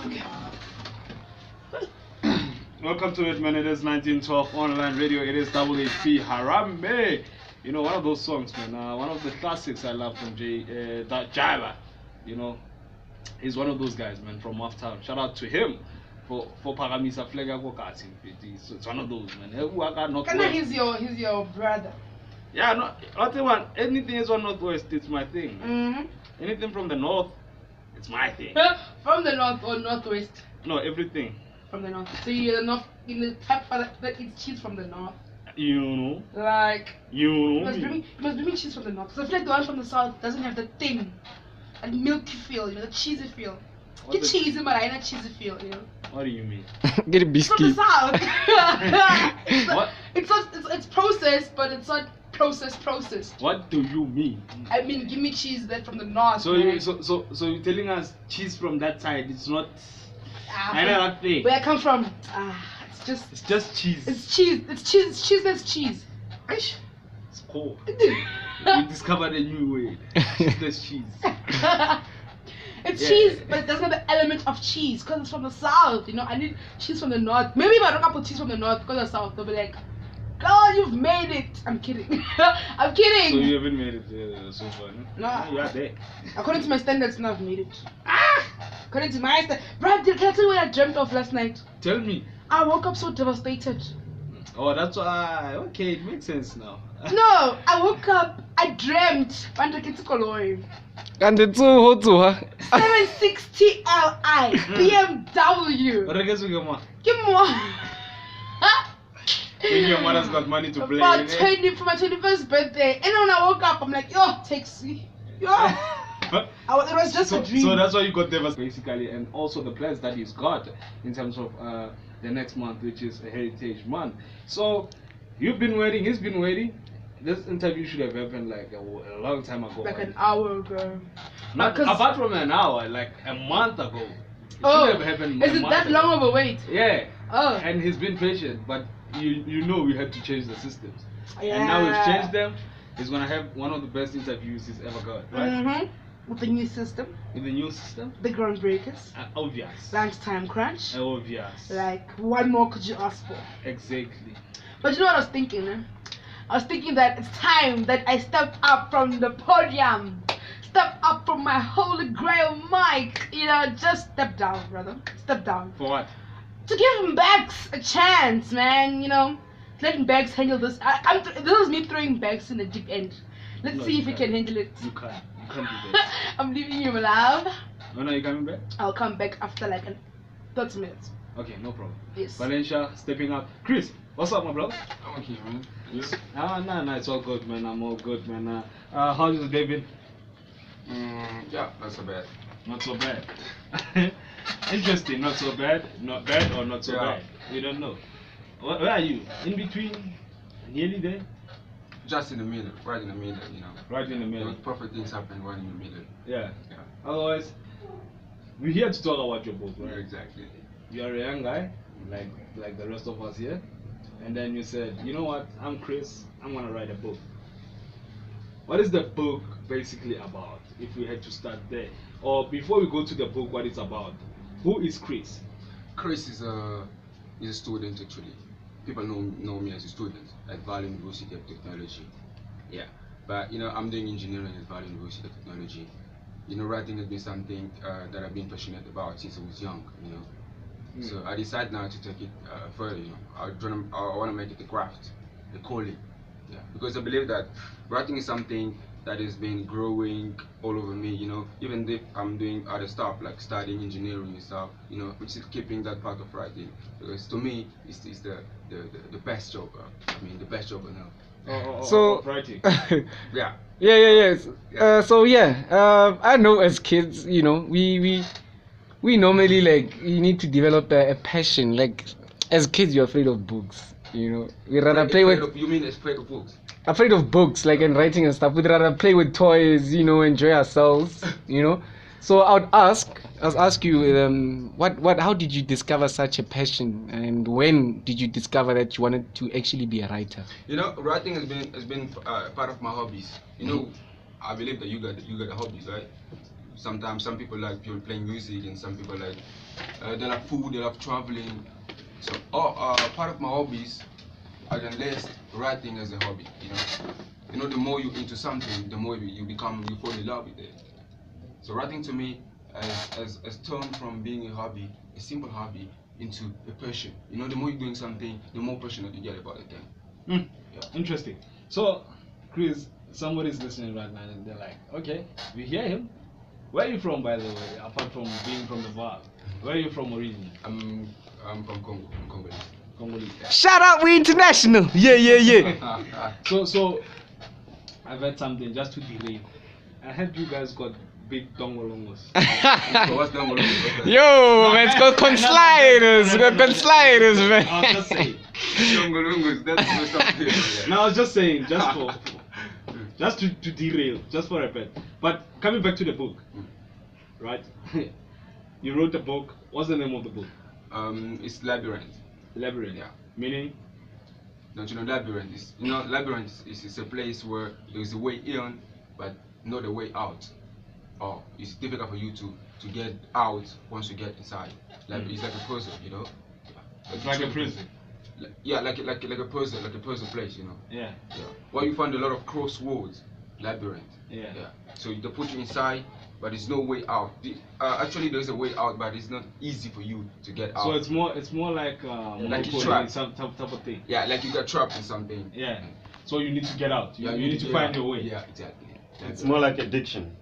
Okay. Welcome to it, man. It is 1912 online radio. It is WHP Harambe. You know, one of those songs, man. One of the classics I love from that Java. You know, he's one of those guys, man, from Off Town. Shout out to him for Paramisa Flega Kokati. It's one of those, man. He's your brother. Yeah, no, I'll tell you one. Anything is on Northwest, it's my thing. Mm-hmm. Anything from the north, it's my thing. From the north or northwest? No, everything. From the north. So you're not in the type that it's cheese from the north. You know. Like. You know. You must bring me cheese from the north. So I feel like the one from the south doesn't have the thing, like milky feel, the cheesy feel. Get cheesy, but I not cheesy feel, What do you mean? Get a biscuit. From the south. What? It's processed, but it's not processed. What do you mean? I mean, give me cheese that from the north. So you're telling us cheese from that side? It's not. I know that thing. Where I come from, it's just cheese. It's cheese. It's cheeseless cheese. It's cool. We discovered a new word. Cheeseless cheese. It's cheese, but it doesn't have the element of cheese because it's from the south. I need cheese from the north. Maybe if I don't put cheese from the north because of the south, they'll be like, "Girl, you've made it." I'm kidding. I'm kidding. So you haven't made it so far, no? You are there. According to my standards, now I've made it. According to my standards. Brad, can I tell you what I dreamt of last night? Tell me. I woke up so devastated. Oh, that's why. Okay, it makes sense now. No, I woke up, I dreamt. And it's Koloi. And the 760 Li BMW. What I guess we get more. Give more. Maybe your mother's got money to play. For my 21st birthday. And when I woke up, I'm like, yo, taxi. Yo. It was just a dream. So that's why you got devastated, basically, and also the plans that he's got in terms of the next month, which is a Heritage Month. So you've been waiting, he's been waiting. This interview should have happened like a long time ago. Like an hour ago. Apart from an hour, like a month ago. It should have happened. Is it that long of a wait? Yeah. Oh. And he's been patient, but you know we had to change the systems. Yeah. And now we've changed them. He's gonna have one of the best interviews he's ever got, right? Mm-hmm. With the new system. With the new system? The groundbreakers. Obvious. Lunchtime crunch. Obvious. Like, what more could you ask for? Exactly. But you know what I was thinking, man? I was thinking that it's time that I stepped up from the podium. Step up from my holy grail mic. Just step down, brother. Step down. For what? To give bags a chance, man. Letting bags handle this. This is me throwing bags in the deep end. Let's see if he can handle it. You can't do that. I'm leaving you, my love. When are you coming back? I'll come back after like 30 minutes. Okay, no problem. Yes. Valencia stepping up. Chris, what's up, my brother? I'm okay, man. Yes. No, it's all good, man. I'm all good, man. How's the day been? Yeah, not so bad. Not so bad. Interesting. Not so bad. Not bad or not so bad. We don't know. Where are you? In between? Nearly there? Just in the middle, right in the middle, Right in the middle. Perfect things happen right in the middle. Yeah. Otherwise, we're here to talk about your book, right? Yeah, exactly. You're a young guy, like the rest of us here, and then you said, you know what? I'm Chris. I'm gonna write a book. What is the book basically about? If we had to start there, or before we go to the book, what it's about? Who is Chris? Chris is a student actually. People know me as a student at Valley University of Technology. Yeah, but I'm doing engineering at Valley University of Technology. Writing has been something that I've been passionate about since I was young. So I decided now to take it further. I want to make it a craft, a calling. Yeah, because I believe that writing is something that has been growing all over me. Even if I'm doing other stuff like studying engineering and stuff, which is keeping that part of writing. Because to me, it's the best job. The best job I know. So writing. Yeah. I know as kids, we normally you need to develop a passion. Like as kids, you're afraid of books. We rather play with. You mean afraid of books? Afraid of books, like and writing and stuff. We'd rather play with toys, enjoy ourselves, So I would ask you, how did you discover such a passion, and when did you discover that you wanted to actually be a writer? Writing has been part of my hobbies. I believe that you got the hobbies, right? sometimes some people like people playing music, and some people like they love food, they love traveling. So part of my hobbies, I can list writing as a hobby. You know, the more you into something, the more you fall in love with it. So writing to me has turned from being a hobby, a simple hobby, into a passion. You know, the more you're doing something, the more passionate you get about the thing. Yeah. Interesting. So, Chris, somebody's listening right now and they're like, okay, we hear him. Where are you from, by the way, apart from being from the bar? Where are you from originally? I'm from Congo, I'm Congolese. Congolese. Shout out, we international. Yeah. So, I've heard something just to delay. I heard you guys got big dongolongos. So what's that one? Yo, man, it's called consliders. We got consliders, man. I was just saying. That's something. No, I was just saying, just to derail, just for a bit. But coming back to the book, right? You wrote a book. What's the name of the book? It's Labyrinth. Labyrinth. Yeah. Meaning? Don't you know Labyrinth? Labyrinth is a place where there's a way in, but not a way out. Or it's difficult for you to get out once you get inside. It's like a puzzle, you know. It's like a prison. Yeah, like a puzzle place, you know. Yeah. Well, you find a lot of crossroads, labyrinth. Yeah. So they put you inside, but there's no way out. Actually, there's a way out, but it's not easy for you to get out. So it's more like a trap. some type of thing. Yeah, like you got trapped in something. Yeah. So you need to get out. You need to find your way. Yeah, exactly. It's more like addiction.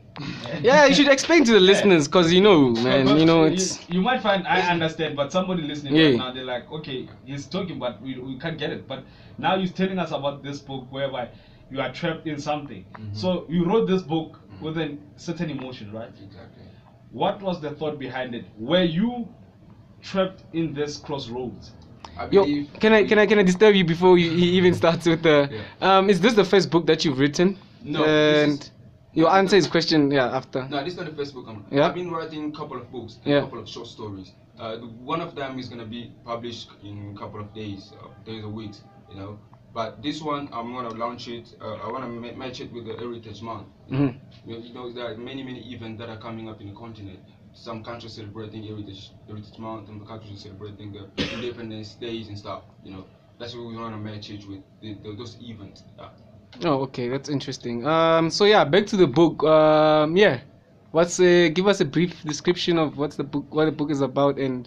Yeah, you should explain to the listeners, because man, it's. You might find I understand, but somebody listening Yeah. right now, they're like, okay, he's talking, but we can't get it. But now he's telling us about this book whereby you are trapped in something. So you wrote this book with a certain emotion, right? Exactly. What was the thought behind it? Were you trapped in this crossroads? I Yo, believe. can I disturb you before he even starts with the? Is this the first book that you've written? No, And this is- your answer is question after. No, this is not the first book. Yeah. I've been writing a couple of books, Yeah. a couple of short stories. One of them is gonna be published in a couple of days or weeks, you know. But this one, I'm gonna launch it. I wanna match it with the Heritage Month. Mhm. You know, there are many events that are coming up in the continent. Some countries celebrating Heritage Month, and the countries celebrating the Independence Days and stuff. You know, that's what we wanna match it with those events. Oh, okay, that's interesting. So yeah, back to the book. What's give us a brief description of what the book is about, and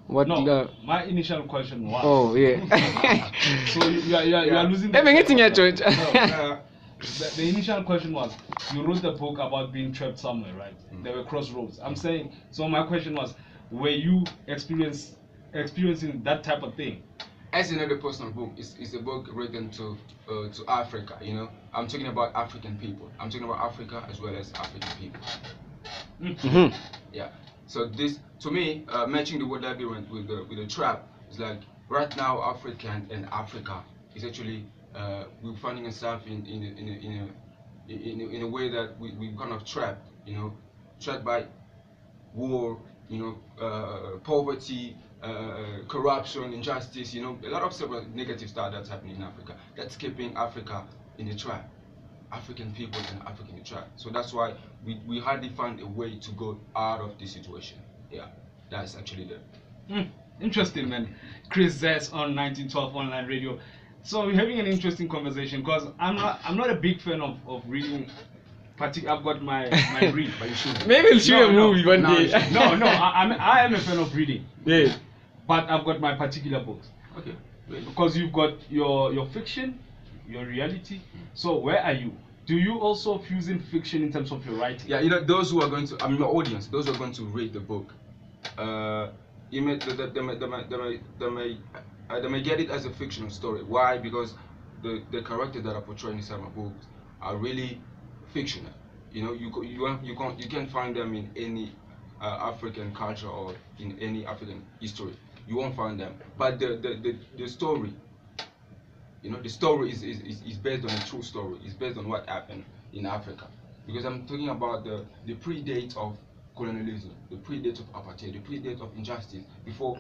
what? No, my initial question was. Oh yeah. So you are losing. Hey, man, getting your George. The initial question was, you wrote the book about being trapped somewhere, right? There were crossroads. I'm saying, so my question was, were you experiencing that type of thing? As another personal book, it's a book written to Africa. You know, I'm talking about African people. I'm talking about Africa as well as African people. Mhm. Yeah. So this, to me, matching the word labyrinth with the trap is like right now Africa and Africa is actually we're finding ourselves in a way that we kind of trapped. You know, trapped by war. You know, poverty. Corruption, injustice, you know, a lot of sort of negative stuff that's happening in Africa. That's keeping Africa in the trap. African people and Africa in the trap. So that's why we hardly find a way to go out of this situation. Yeah, that's actually the. Interesting, man. Chris Zess on 1912 online radio. So we're having an interesting conversation because I'm not a big fan of reading. I've got my read, but you should. Maybe we'll shoot a movie one day. I am a fan of reading. Yeah. But I've got my particular books. Okay. Because you've got your fiction, your reality. So where are you? Do you also fuse in fiction in terms of your writing? Yeah, you know, those who are going to, I mean, my audience, those who are going to read the book, they may get it as a fictional story. Why? Because the characters that are portrayed inside my books are really fictional. You know, you can't find them in any African culture or in any African history. You won't find them. But the story, you know, the story is based on a true story. It's based on what happened in Africa. Because I'm talking about the predate of colonialism, the predates of apartheid, the predates of injustice, before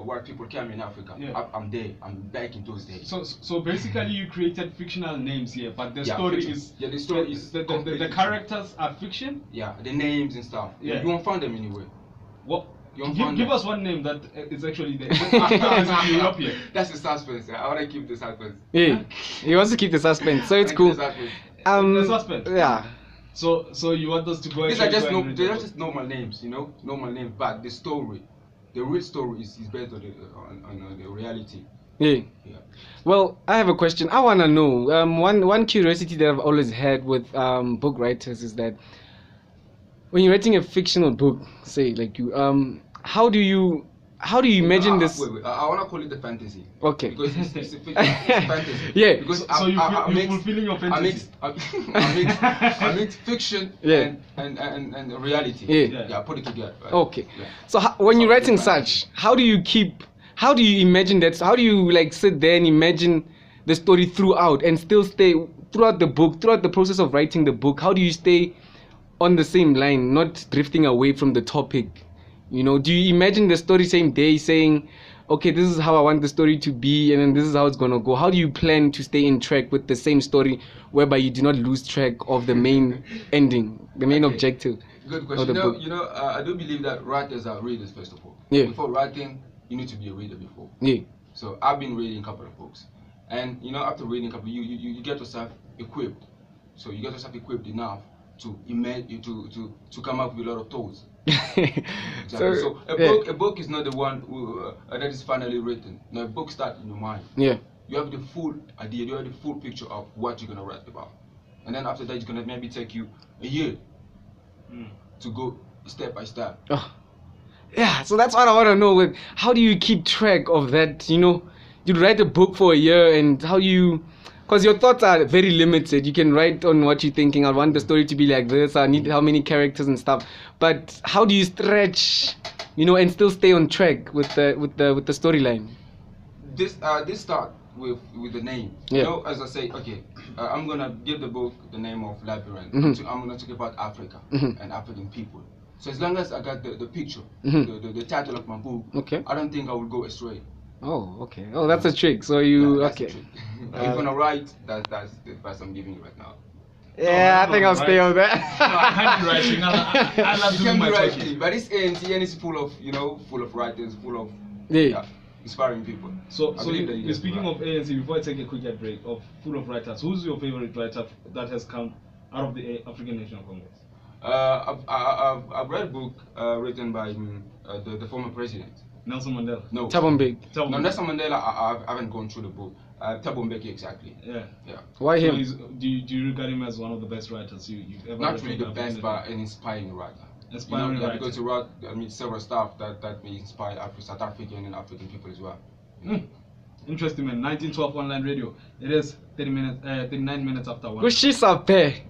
white people came in Africa. Yeah. I'm there. I'm back in those days. So basically, you created fictional names here, but the Yeah, story fiction. is Yeah, the story is the completely characters are fiction. Yeah, the names and stuff. Yeah. You won't find them anywhere. What? You won't Give, find give them. us one name that is actually the Europe here. That's the suspense. I want to keep the suspense. Yeah, he wants to keep the suspense, so it's I cool. keep the suspense. Um, The suspense. Yeah. So you want us to go? These are just and read they're the book? just normal names, normal names. But the story, the real story is based on the reality. Yeah. Yeah. Well, I have a question. I wanna know. One curiosity that I've always had with book writers is that when you're writing a fictional book, say like you, how do you imagine this? Wait. I want to call it the fantasy. Okay. Because it's a fiction, it's fantasy. Yeah. Because So you're fulfilling your fantasy. I mix fiction Yeah. and reality. Yeah. Yeah. I put it together. Right? Okay. Yeah. So when you're writing Something such, how do you imagine that? How do you like sit there and imagine the story throughout and still stay throughout the book, throughout the process of writing the book? How do you stay on the same line, not drifting away from the topic? Do you imagine the story same day saying, okay, this is how I want the story to be, and then this is how it's gonna go? How do you plan to stay in track with the same story, whereby you do not lose track of the main ending, the main Okay. objective? Good of question. the book? I do believe that writers are readers first of all. Yeah. Before writing, you need to be a reader before. Yeah. So I've been reading a couple of books, and after reading a couple, you get yourself equipped. So you get yourself equipped enough to imagine to come up with a lot of thoughts. Exactly. So a book is not the one that is finally written. No, a book starts in your mind. Yeah. You have the full idea. You have the full picture of what you're gonna write about, and then after that, it's gonna maybe take you a year to go step by step. Oh. Yeah, so that's what I want to know. With how do you keep track of that? You write a book for a year, and how you, because your thoughts are very limited. You can write on what you're thinking. I want the story to be like this. I need how many characters and stuff. But how do you stretch, and still stay on track with the storyline? This start with the name. Yeah. As I say, okay, I'm gonna give the book the name of Labyrinth. Mhm. I'm gonna talk about Africa Mhm. and African people. So as long as I got the picture, Mhm. the title of my book, Okay. I don't think I will go astray. Oh, okay. Oh, that's a trick. So you That's the okay? trick. If you're gonna write, that's the advice I'm giving you right now. Yeah, I think I'll right. stay on No, I that. can't be writing. I love You doing can my be talking. writing, but this ANC is full of writers, full of Yeah. inspiring people. So I believe that you guys speaking will of ANC, before I take a quick break, full of writers, who's your favorite writer that has come out of the African National Congress? I've read a book written by the former president. Nelson Mandela. No. Thabo Mbeki. Tell No, me. Nelson Mandela, I haven't gone through the book. Thabo Mbeki, exactly. Yeah. Yeah. Why So him? do you regard him as one of the best writers you've ever Not read really from the African best, National? but an inspiring writer. Inspiring writer. Because he wrote, several stuff that may inspire South African and African people as well. Interesting, man. 1912 online radio. It is 39 minutes after 1. Kushisa pe.